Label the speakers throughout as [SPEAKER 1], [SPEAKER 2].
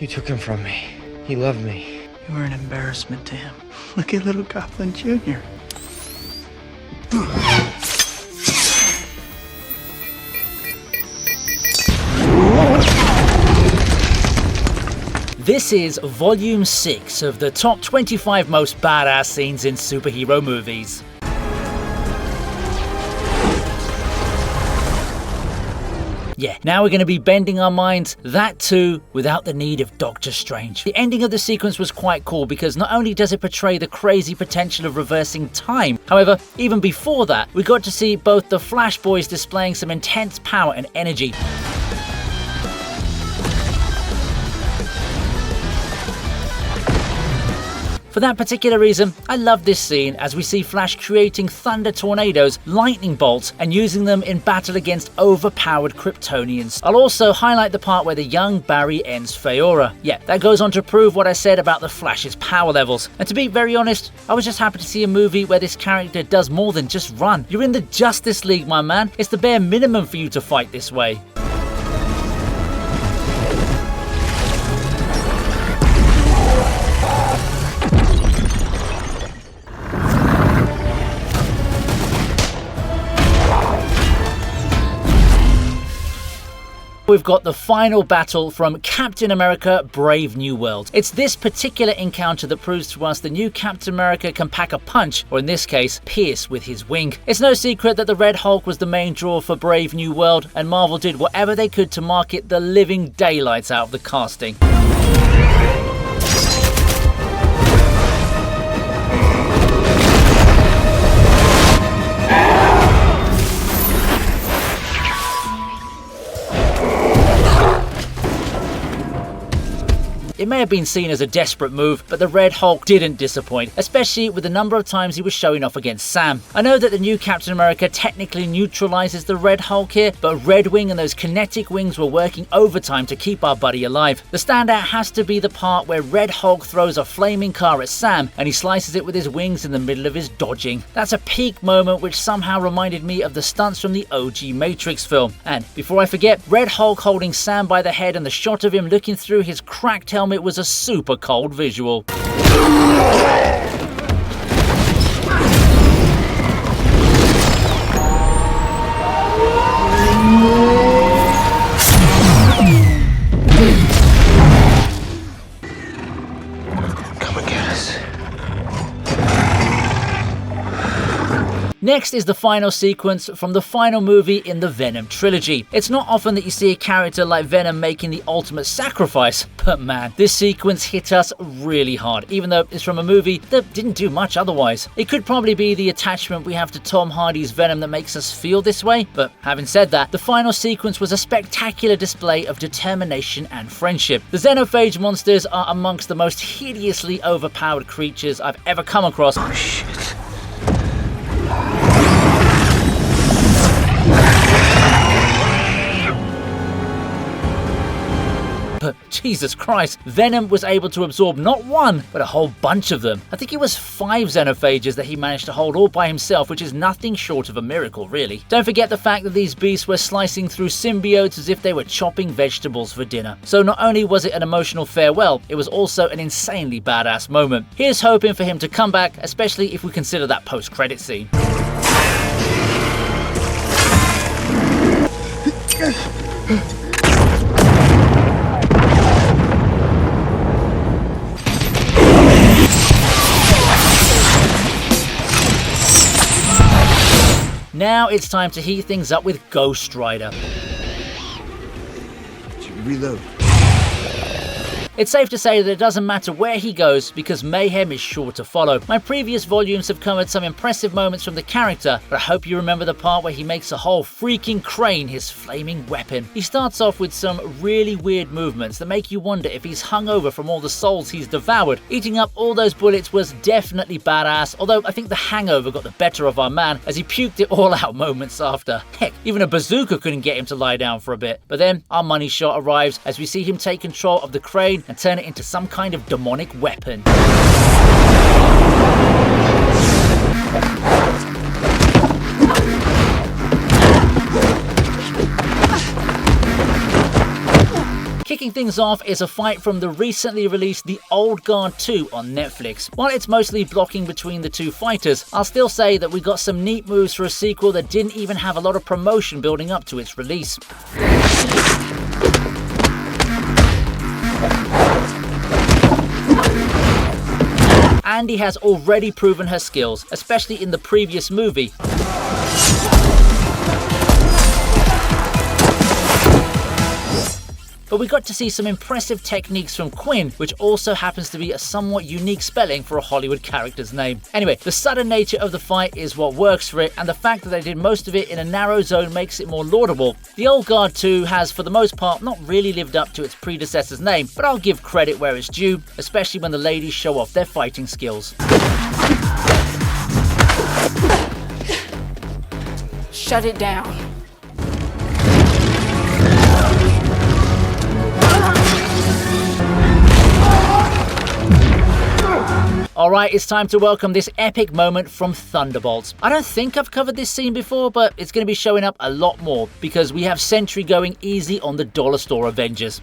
[SPEAKER 1] You took him from me. He loved me.
[SPEAKER 2] You were an embarrassment to him. Look at little Goblin Jr.
[SPEAKER 3] This is Volume 6 of the top 25 most badass scenes in superhero movies. Yeah, now we're going to be bending our minds, that too, without the need of Doctor Strange. The ending of the sequence was quite cool because not only does it portray the crazy potential of reversing time, however, even before that, we got to see both the Flash Boys displaying some intense power and energy. For that particular reason, I love this scene as we see Flash creating thunder tornadoes, lightning bolts, and using them in battle against overpowered Kryptonians. I'll also highlight the part where the young Barry ends Faora. Yeah, that goes on to prove what I said about the Flash's power levels. And to be very honest, I was just happy to see a movie where this character does more than just run. You're in the Justice League, my man. It's the bare minimum for you to fight this way. We've got the final battle from Captain America Brave New World. It's this particular encounter that proves to us the new Captain America can pack a punch, or in this case, pierce with his wing. It's no secret that the Red Hulk was the main draw for Brave New World, and Marvel did whatever they could to market the living daylights out of the casting. It may have been seen as a desperate move, but the Red Hulk didn't disappoint, especially with the number of times he was showing off against Sam. I know that the new Captain America technically neutralizes the Red Hulk here, but Red Wing and those kinetic wings were working overtime to keep our buddy alive. The standout has to be the part where Red Hulk throws a flaming car at Sam and he slices it with his wings in the middle of his dodging. That's a peak moment which somehow reminded me of the stunts from the OG Matrix film. And before I forget, Red Hulk holding Sam by the head and the shot of him looking through his cracked helmet was a super cold visual.
[SPEAKER 1] Come and get us.
[SPEAKER 3] Next is the final sequence from the final movie in the Venom trilogy. It's not often that you see a character like Venom making the ultimate sacrifice, but man, this sequence hit us really hard, even though it's from a movie that didn't do much otherwise. It could probably be the attachment we have to Tom Hardy's Venom that makes us feel this way, but having said that, the final sequence was a spectacular display of determination and friendship. The Xenophage monsters are amongst the most hideously overpowered creatures I've ever come across.
[SPEAKER 1] Oh shit.
[SPEAKER 3] But Jesus Christ, Venom was able to absorb not one, but a whole bunch of them. I think it was 5 Xenophages that he managed to hold all by himself, which is nothing short of a miracle, really. Don't forget the fact that these beasts were slicing through symbiotes as if they were chopping vegetables for dinner. So not only was it an emotional farewell, it was also an insanely badass moment. Here's hoping for him to come back, especially if we consider that post-credit scene. Now it's time to heat things up with Ghost Rider.
[SPEAKER 1] Reload.
[SPEAKER 3] It's safe to say that it doesn't matter where he goes because mayhem is sure to follow. My previous volumes have covered some impressive moments from the character, but I hope you remember the part where he makes a whole freaking crane his flaming weapon. He starts off with some really weird movements that make you wonder if he's hungover from all the souls he's devoured. Eating up all those bullets was definitely badass, although I think the hangover got the better of our man as he puked it all out moments after. Heck, even a bazooka couldn't get him to lie down for a bit. But then our money shot arrives as we see him take control of the crane and turn it into some kind of demonic weapon. Kicking things off is a fight from the recently released The Old Guard 2 on Netflix. While it's mostly blocking between the two fighters, I'll still say that we got some neat moves for a sequel that didn't even have a lot of promotion building up to its release. Andy has already proven her skills, especially in the previous movie. But we got to see some impressive techniques from Quinn, which also happens to be a somewhat unique spelling for a Hollywood character's name. Anyway, the sudden nature of the fight is what works for it, and the fact that they did most of it in a narrow zone makes it more laudable. The Old Guard 2 has, for the most part, not really lived up to its predecessor's name, but I'll give credit where it's due, especially when the ladies show off their fighting skills.
[SPEAKER 4] Shut it down.
[SPEAKER 3] Alright, it's time to welcome this epic moment from Thunderbolts. I don't think I've covered this scene before, but it's going to be showing up a lot more because we have Sentry going easy on the dollar store Avengers.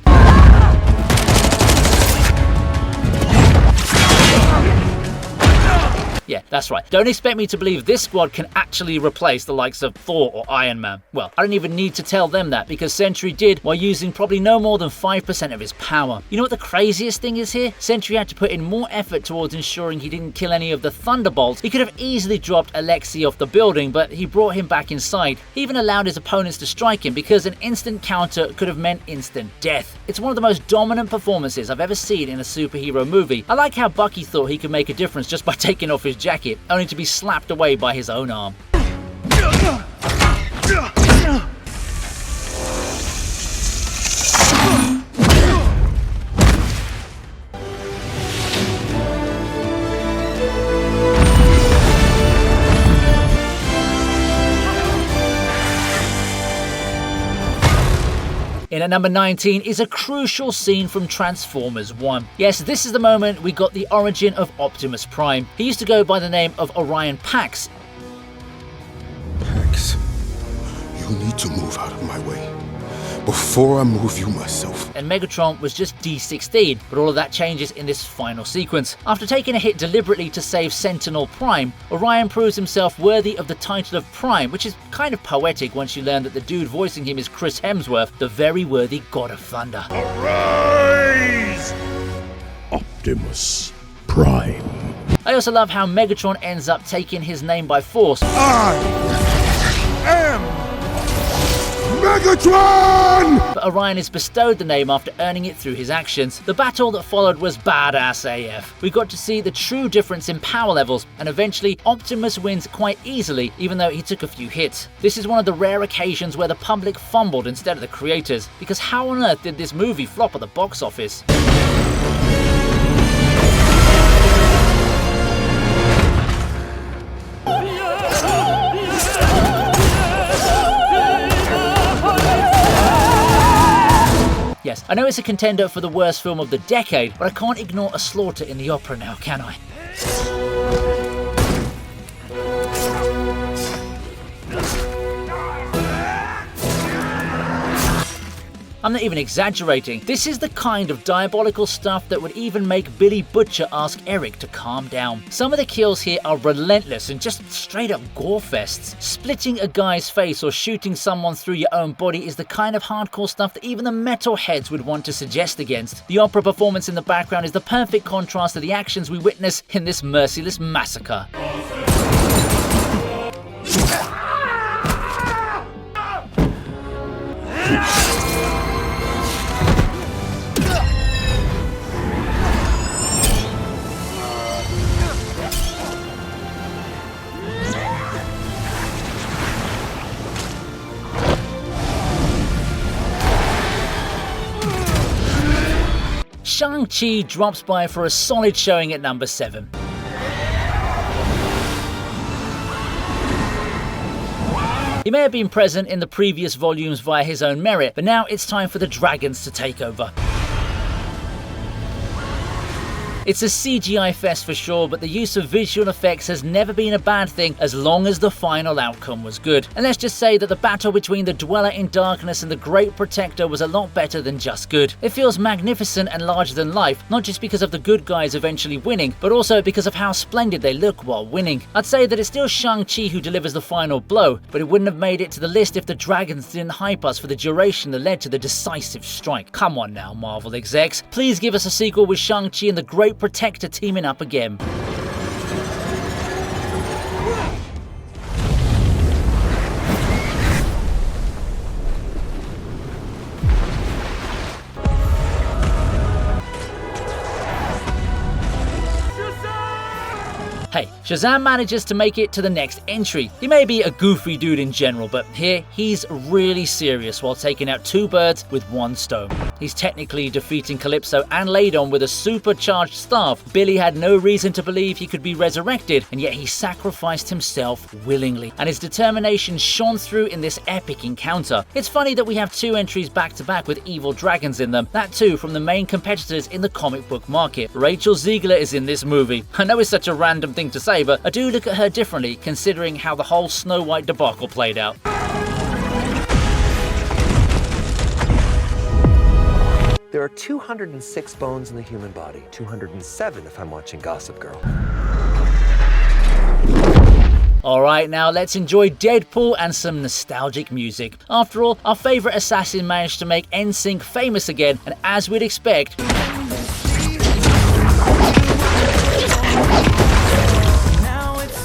[SPEAKER 3] Yeah, that's right. Don't expect me to believe this squad can actually replace the likes of Thor or Iron Man. Well, I don't even need to tell them that because Sentry did while using probably no more than 5% of his power. You know what the craziest thing is here? Sentry had to put in more effort towards ensuring he didn't kill any of the Thunderbolts. He could have easily dropped Alexei off the building, but he brought him back inside. He even allowed his opponents to strike him because an instant counter could have meant instant death. It's one of the most dominant performances I've ever seen in a superhero movie. I like how Bucky thought he could make a difference just by taking off his jacket, only to be slapped away by his own arm. In at number 19 is a crucial scene from Transformers 1. Yes, this is the moment we got the origin of Optimus Prime. He used to go by the name of Orion Pax.
[SPEAKER 5] Pax, you need to move out of my way before I move you myself.
[SPEAKER 3] And Megatron was just D16, but all of that changes in this final sequence. After taking a hit deliberately to save Sentinel Prime, Orion proves himself worthy of the title of Prime, which is kind of poetic once you learn that the dude voicing him is Chris Hemsworth, the very worthy God of Thunder.
[SPEAKER 5] Arise! Optimus Prime.
[SPEAKER 3] I also love how Megatron ends up taking his name by force.
[SPEAKER 5] I am Megatron!
[SPEAKER 3] But Orion is bestowed the name after earning it through his actions. The battle that followed was badass AF. We got to see the true difference in power levels, and eventually Optimus wins quite easily, even though he took a few hits. This is one of the rare occasions where the public fumbled instead of the creators, because how on earth did this movie flop at the box office? Yes, I know it's a contender for the worst film of the decade, but I can't ignore a slaughter in the opera now, can I? I'm not even exaggerating. This is the kind of diabolical stuff that would even make Billy Butcher ask Eric to calm down. Some of the kills here are relentless and just straight up gore fests. Splitting a guy's face or shooting someone through your own body is the kind of hardcore stuff that even the metalheads would want to suggest against. The opera performance in the background is the perfect contrast to the actions we witness in this merciless massacre. Shang-Chi drops by for a solid showing at number 7. He may have been present in the previous volumes via his own merit, but now it's time for the dragons to take over. It's a CGI fest for sure, but the use of visual effects has never been a bad thing as long as the final outcome was good. And let's just say that the battle between the Dweller in Darkness and the Great Protector was a lot better than just good. It feels magnificent and larger than life, not just because of the good guys eventually winning, but also because of how splendid they look while winning. I'd say that it's still Shang-Chi who delivers the final blow, but it wouldn't have made it to the list if the dragons didn't hype us for the duration that led to the decisive strike. Come on now, Marvel execs. Please give us a sequel with Shang-Chi and the Great Protector teaming up again. Hey, Shazam manages to make it to the next entry. He may be a goofy dude in general, but here he's really serious while taking out two birds with one stone. He's technically defeating Calypso and Ladon with a supercharged staff. Billy had no reason to believe he could be resurrected, and yet he sacrificed himself willingly, and his determination shone through in this epic encounter. It's funny that we have two entries back to back with evil dragons in them, that too from the main competitors in the comic book market. Rachel Zegler is in this movie. I know it's such a random thing to say, but I do look at her differently considering how the whole Snow White debacle played out.
[SPEAKER 6] There are 206 bones in the human body, 207 if I'm watching Gossip Girl.
[SPEAKER 3] Alright, now let's enjoy Deadpool and some nostalgic music. After all, our favourite assassin managed to make NSYNC famous again, and as we'd expect,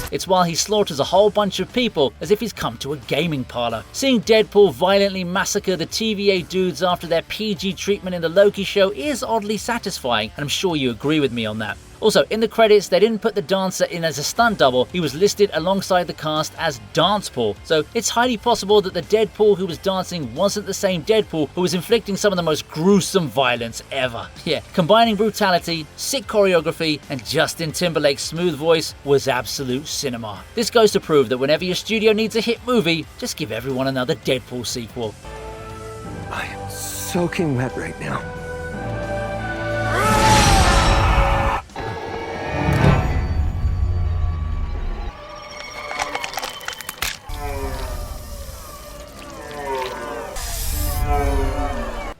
[SPEAKER 3] it's while he slaughters a whole bunch of people as if he's come to a gaming parlor. Seeing Deadpool violently massacre the TVA dudes after their PG treatment in the Loki show is oddly satisfying, and I'm sure you agree with me on that. Also, in the credits, they didn't put the dancer in as a stunt double. He was listed alongside the cast as Dancepool. So it's highly possible that the Deadpool who was dancing wasn't the same Deadpool who was inflicting some of the most gruesome violence ever. Yeah, combining brutality, sick choreography, and Justin Timberlake's smooth voice was absolute cinema. This goes to prove that whenever your studio needs a hit movie, just give everyone another Deadpool sequel.
[SPEAKER 6] I am soaking wet right now.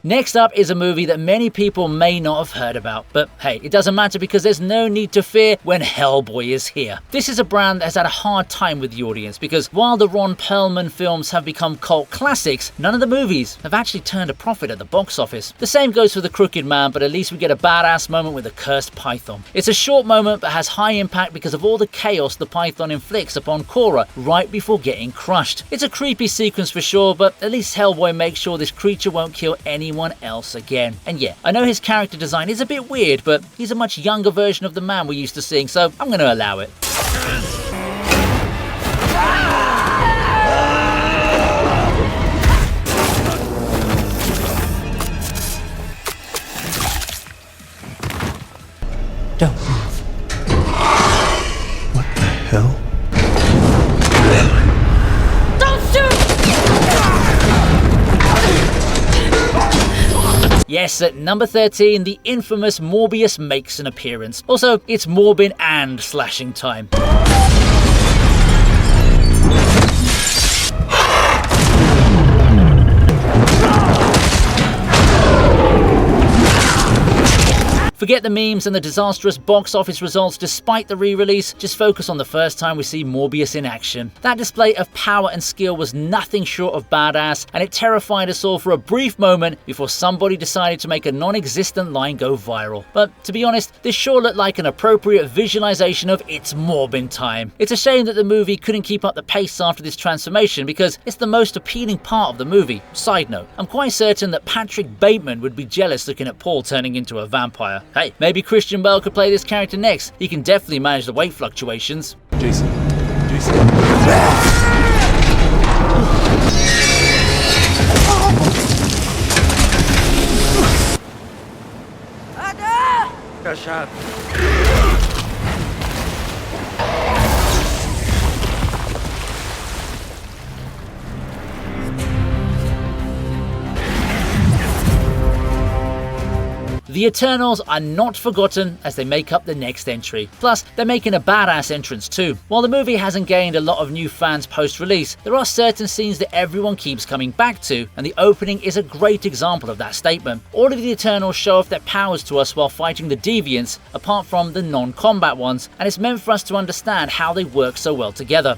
[SPEAKER 3] Next up is a movie that many people may not have heard about, but hey, it doesn't matter because there's no need to fear when Hellboy is here. This is a brand that has had a hard time with the audience because while the Ron Perlman films have become cult classics, none of the movies have actually turned a profit at the box office. The same goes for The Crooked Man, but at least we get a badass moment with a cursed python. It's a short moment but has high impact because of all the chaos the python inflicts upon Cora right before getting crushed. It's a creepy sequence for sure, but at least Hellboy makes sure this creature won't kill anyone else again. And yeah, I know his character design is a bit weird, but he's a much younger version of the man we're used to seeing, so I'm going to allow it.
[SPEAKER 2] Don't move. What the hell?
[SPEAKER 3] Yes, at number 13, the infamous Morbius makes an appearance. Also, it's Morbin and slashing time. Forget the memes and the disastrous box office results despite the re-release, just focus on the first time we see Morbius in action. That display of power and skill was nothing short of badass, and it terrified us all for a brief moment before somebody decided to make a non-existent line go viral. But to be honest, this sure looked like an appropriate visualization of It's Morbin time. It's a shame that the movie couldn't keep up the pace after this transformation because it's the most appealing part of the movie. Side note, I'm quite certain that Patrick Bateman would be jealous looking at Paul turning into a vampire. Hey, maybe Christian Bale could play this character next. He can definitely manage the weight fluctuations.
[SPEAKER 5] Jason.
[SPEAKER 6] Got shot.
[SPEAKER 3] The Eternals are not forgotten as they make up the next entry. Plus, they're making a badass entrance too. While the movie hasn't gained a lot of new fans post-release, there are certain scenes that everyone keeps coming back to, and the opening is a great example of that statement. All of the Eternals show off their powers to us while fighting the Deviants, apart from the non-combat ones, and it's meant for us to understand how they work so well together.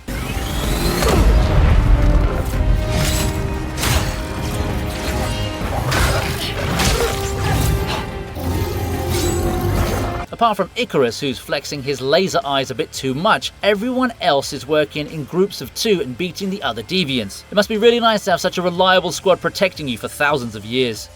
[SPEAKER 3] Apart from Icarus, who's flexing his laser eyes a bit too much, everyone else is working in groups of 2 and beating the other Deviants. It must be really nice to have such a reliable squad protecting you for thousands of years.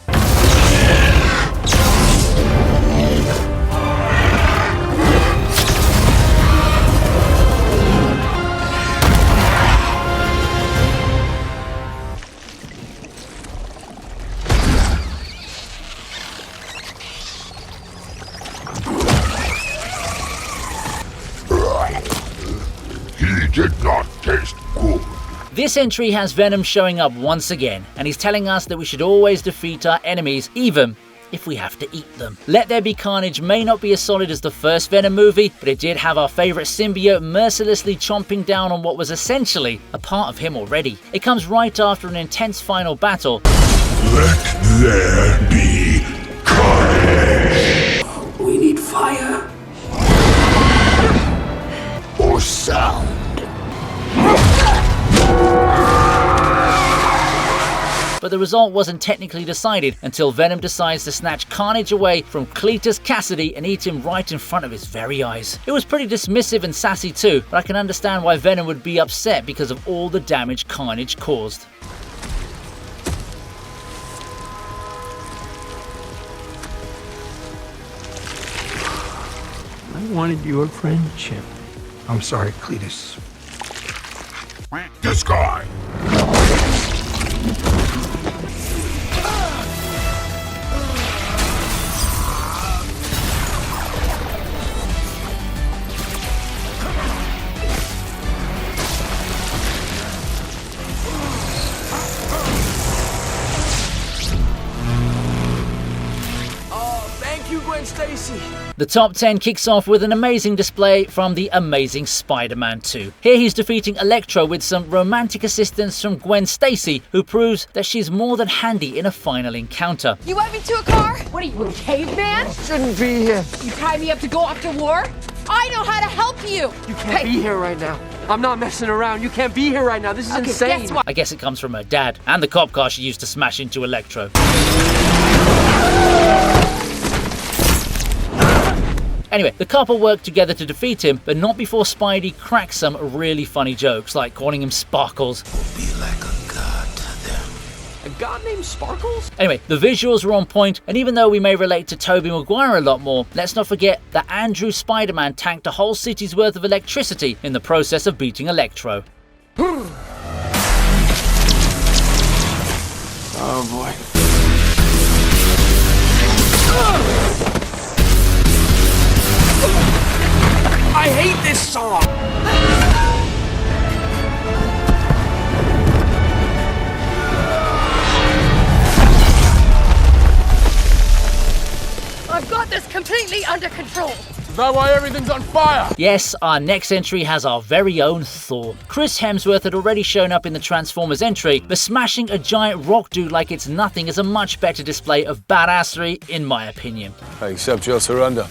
[SPEAKER 5] Did not taste good.
[SPEAKER 3] This entry has Venom showing up once again, and he's telling us that we should always defeat our enemies, even if we have to eat them. Let There Be Carnage may not be as solid as the first Venom movie, but it did have our favourite symbiote mercilessly chomping down on what was essentially a part of him already. It comes right after an intense final battle.
[SPEAKER 5] Let there be carnage.
[SPEAKER 2] We need fire.
[SPEAKER 5] Or sound.
[SPEAKER 3] But the result wasn't technically decided until Venom decides to snatch Carnage away from Cletus Cassidy and eat him right in front of his very eyes. It was pretty dismissive and sassy too, but I can understand why Venom would be upset because of all the damage Carnage caused.
[SPEAKER 2] I wanted your friendship.
[SPEAKER 1] I'm sorry, Cletus.
[SPEAKER 5] This guy.
[SPEAKER 2] Thank you, Gwen Stacy.
[SPEAKER 3] The top 10 kicks off with an amazing display from the Amazing Spider-Man 2. Here he's defeating Electro with some romantic assistance from Gwen Stacy, who proves that she's more than handy in a final encounter.
[SPEAKER 4] You want me to a car? What are you, a caveman?
[SPEAKER 1] Shouldn't be here.
[SPEAKER 4] You tied me up to go off to war? I know how to help you.
[SPEAKER 7] You can't be here right now. I'm not messing around. You can't be here right now. This is insane.
[SPEAKER 4] Guess what?
[SPEAKER 3] I guess it comes from her dad and the cop car she used to smash into Electro. Anyway, the couple work together to defeat him, but not before Spidey cracks some really funny jokes, like calling him Sparkles.
[SPEAKER 5] Be like a god to them.
[SPEAKER 7] A god named Sparkles?
[SPEAKER 3] Anyway, the visuals are on point, and even though we may relate to Tobey Maguire a lot more, let's not forget that Andrew Spider-Man tanked a whole city's worth of electricity in the process of beating Electro.
[SPEAKER 7] Oh boy. I hate this song!
[SPEAKER 4] I've got this completely under control.
[SPEAKER 5] Is that why everything's on fire?
[SPEAKER 3] Yes, our next entry has our very own Thor. Chris Hemsworth had already shown up in the Transformers entry, but smashing a giant rock dude like it's nothing is a much better display of badassery, in my opinion.
[SPEAKER 5] I accept your surrender.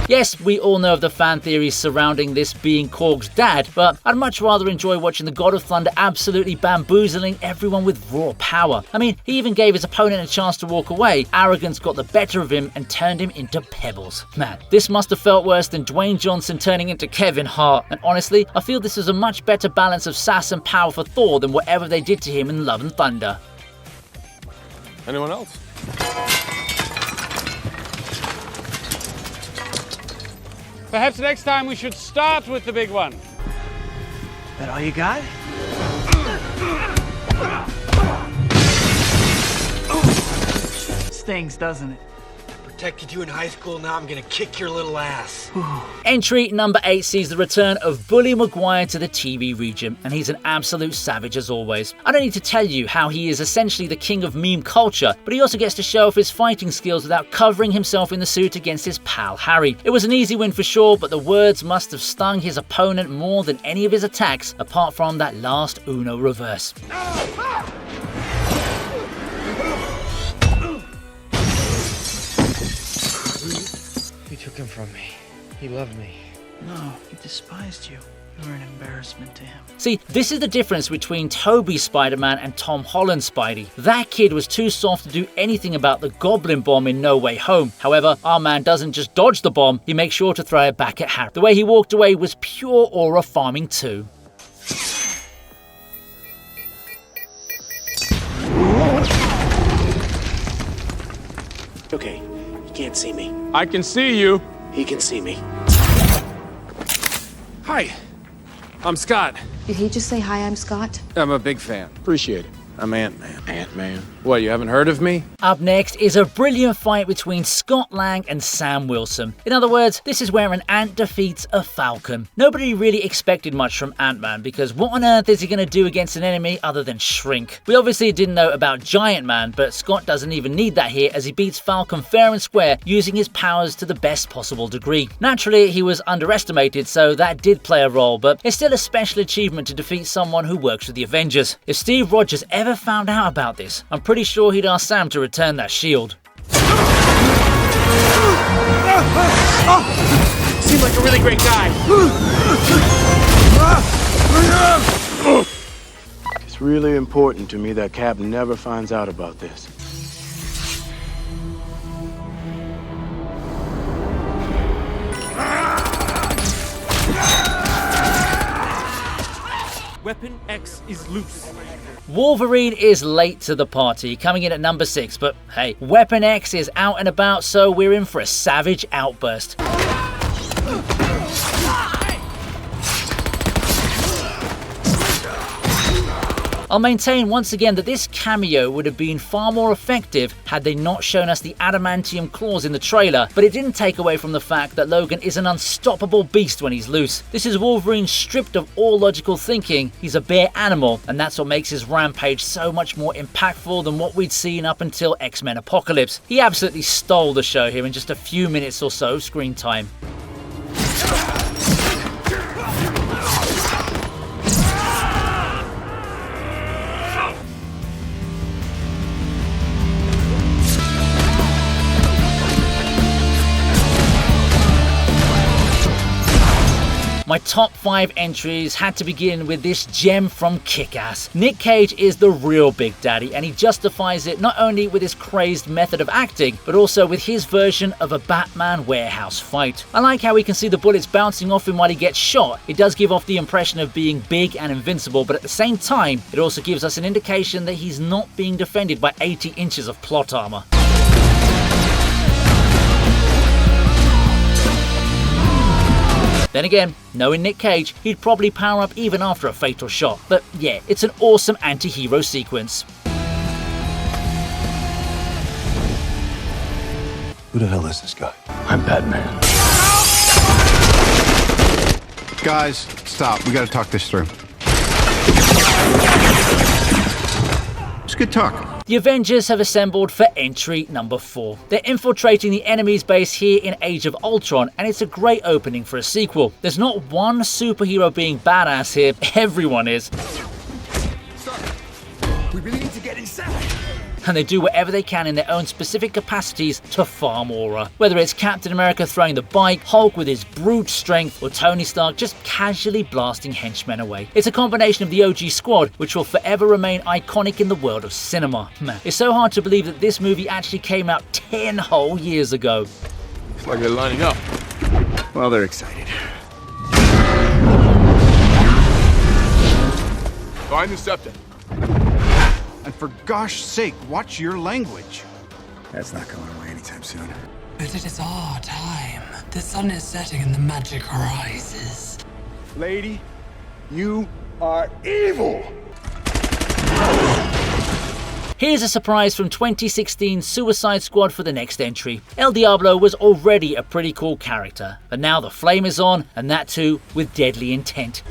[SPEAKER 3] Yes, we all know of the fan theories surrounding this being Korg's dad, but I'd much rather enjoy watching the God of Thunder absolutely bamboozling everyone with raw power. I mean, he even gave his opponent a chance to walk away. Arrogance got the better of him and turned him into pebbles. Man, this must have felt worse than Dwayne Johnson turning into Kevin Hart. And honestly, I feel this is a much better balance of sass and power for Thor than whatever they did to him in Love and Thunder.
[SPEAKER 5] Anyone else?
[SPEAKER 8] Perhaps next time we should start with the big one.
[SPEAKER 2] That all you got? Stings, doesn't it?
[SPEAKER 9] protected you in high school, now I'm gonna kick your little ass.
[SPEAKER 3] Entry number 8 sees the return of Bully Maguire to the TV region, and he's an absolute savage as always. I don't need to tell you how he is essentially the king of meme culture, but he also gets to show off his fighting skills without covering himself in the suit against his pal Harry. It was an easy win for sure, but the words must have stung his opponent more than any of his attacks, apart from that last Uno reverse.
[SPEAKER 7] You took him from me. He loved me.
[SPEAKER 2] No, he despised you. You were an embarrassment to him.
[SPEAKER 3] See, this is the difference between Tobey's Spider-Man and Tom Holland's Spidey. That kid was too soft to do anything about the Goblin bomb in No Way Home. However, our man doesn't just dodge the bomb, he makes sure to throw it back at Harry. The way he walked away was pure aura farming too.
[SPEAKER 10] Okay, he can't see me.
[SPEAKER 8] I can see you.
[SPEAKER 10] He can see me.
[SPEAKER 8] Hi, I'm Scott.
[SPEAKER 4] Did he just say, hi, I'm Scott?
[SPEAKER 8] I'm a big fan. Appreciate it. I'm Ant-Man.
[SPEAKER 10] Ant-Man.
[SPEAKER 8] What, you haven't heard of me?
[SPEAKER 3] Up next is a brilliant fight between Scott Lang and Sam Wilson. In other words, this is where an ant defeats a falcon. Nobody really expected much from Ant-Man, because what on earth is he going to do against an enemy other than shrink? We obviously didn't know about Giant Man, but Scott doesn't even need that here as he beats Falcon fair and square using his powers to the best possible degree. Naturally, he was underestimated, so that did play a role, but it's still a special achievement to defeat someone who works with the Avengers. If Steve Rogers ever found out about this, I'm pretty sure he'd ask Sam to return that shield.
[SPEAKER 10] Seemed like a really great guy.
[SPEAKER 11] It's really important to me that Cap never finds out about this.
[SPEAKER 10] Weapon X is loose.
[SPEAKER 3] Wolverine is late to the party, coming in at number 6, but hey, Weapon X is out and about, so we're in for a savage outburst. I'll maintain once again that this cameo would have been far more effective had they not shown us the adamantium claws in the trailer, but it didn't take away from the fact that Logan is an unstoppable beast when he's loose. This is Wolverine stripped of all logical thinking. He's a bare animal, and that's what makes his rampage so much more impactful than what we'd seen up until X-Men Apocalypse. He absolutely stole the show here in just a few minutes or so of screen time. My top 5 entries had to begin with this gem from Kick-Ass. Nick Cage is the real Big Daddy, and he justifies it not only with his crazed method of acting, but also with his version of a Batman warehouse fight. I like how we can see the bullets bouncing off him while he gets shot. It does give off the impression of being big and invincible, but at the same time, it also gives us an indication that he's not being defended by 80 inches of plot armor. Then again, knowing Nick Cage, he'd probably power up even after a fatal shot. But yeah, it's an awesome anti-hero sequence.
[SPEAKER 5] Who the hell is this guy?
[SPEAKER 1] I'm Batman.
[SPEAKER 12] Guys, stop. We gotta talk this through. It's good talk.
[SPEAKER 3] The Avengers have assembled for entry number 4. They're infiltrating the enemy's base here in Age of Ultron, and it's a great opening for a sequel. There's not one superhero being badass here, everyone is.
[SPEAKER 5] We really need to get inside.
[SPEAKER 3] And they do whatever they can in their own specific capacities to farm aura. Whether it's Captain America throwing the bike, Hulk with his brute strength, or Tony Stark just casually blasting henchmen away. It's a combination of the OG squad, which will forever remain iconic in the world of cinema. Man, it's so hard to believe that this movie actually came out 10 whole years ago.
[SPEAKER 12] It's like they're lining up. Well, they're excited. Find the septum. And for gosh sake, watch your language. That's not going away anytime soon.
[SPEAKER 13] But it is our time. The sun is setting and the magic rises.
[SPEAKER 12] Lady, you are evil!
[SPEAKER 3] Here's a surprise from 2016 Suicide Squad for the next entry. El Diablo was already a pretty cool character, but now the flame is on, and that too with deadly intent.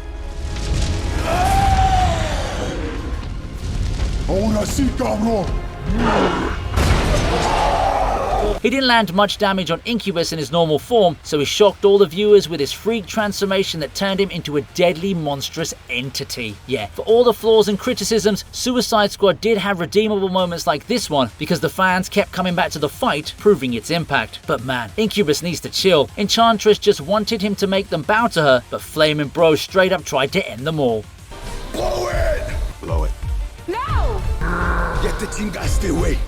[SPEAKER 3] He didn't land much damage on Incubus in his normal form, so he shocked all the viewers with his freak transformation that turned him into a deadly monstrous entity. Yeah, for all the flaws and criticisms, Suicide Squad did have redeemable moments like this one because the fans kept coming back to the fight, proving its impact. But man, Incubus needs to chill. Enchantress just wanted him to make them bow to her, but Flamin' Bro straight up tried to end them all.
[SPEAKER 5] Blow it! Blow it.
[SPEAKER 4] No!
[SPEAKER 5] Get the team guys stay away.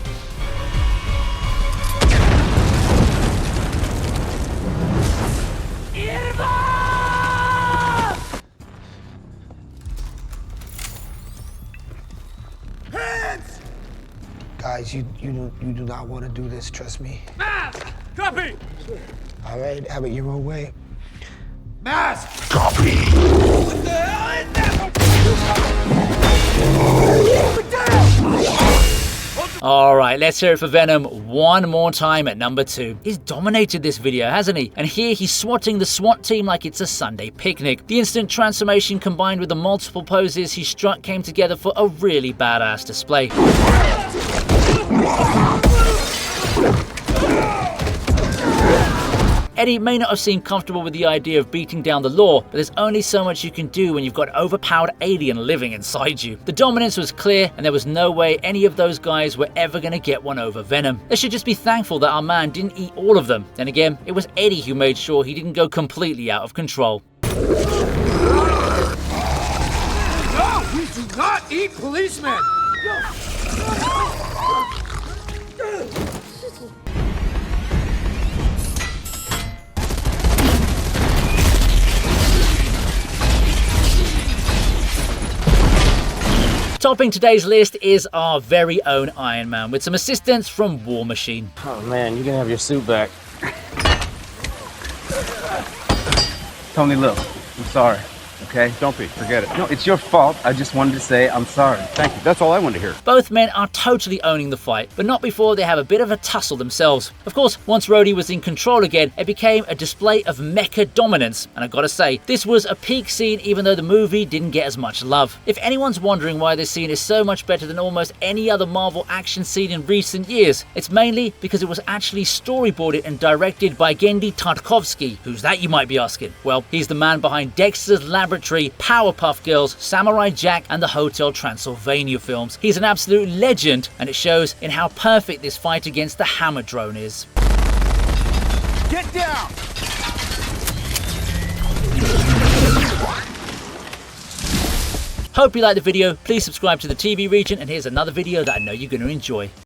[SPEAKER 1] Guys, you do not want to do this, trust me.
[SPEAKER 10] Mask! Copy!
[SPEAKER 1] All right, have it your own way.
[SPEAKER 10] Mask!
[SPEAKER 1] Copy.
[SPEAKER 10] What the hell is that?
[SPEAKER 3] Alright, let's hear it for Venom one more time at number 2. He's dominated this video, hasn't he? And here he's swatting the SWAT team like it's a Sunday picnic. The instant transformation combined with the multiple poses he struck came together for a really badass display. Eddie may not have seemed comfortable with the idea of beating down the law, but there's only so much you can do when you've got an overpowered alien living inside you. The dominance was clear, and there was no way any of those guys were ever going to get one over Venom. They should just be thankful that our man didn't eat all of them. Then again, it was Eddie who made sure he didn't go completely out of control.
[SPEAKER 10] No! We do not eat policemen!
[SPEAKER 3] Topping today's list is our very own Iron Man, with some assistance from War Machine.
[SPEAKER 14] Oh man, you can have your suit back. Tony, look, I'm sorry, okay?
[SPEAKER 12] Don't be, forget it.
[SPEAKER 14] No, it's your fault. I just wanted to say I'm sorry.
[SPEAKER 12] Thank you, that's all I wanted to hear.
[SPEAKER 3] Both men are totally owning the fight, but not before they have a bit of a tussle themselves. Of course, once Rhodey was in control again, it became a display of mecha dominance, and I gotta say, this was a peak scene even though the movie didn't get as much love. If anyone's wondering why this scene is so much better than almost any other Marvel action scene in recent years, it's mainly because it was actually storyboarded and directed by Genndy Tartakovsky. Who's that, you might be asking? Well, he's the man behind Dexter's Laboratory, Powerpuff Girls, Samurai Jack, and the Hotel Transylvania films. He's an absolute legend, and it shows in how perfect this fight against the Hammer Drone is.
[SPEAKER 12] Get down!
[SPEAKER 3] Hope you liked the video. Please subscribe to the TV Regent, and here's another video that I know you're going to enjoy.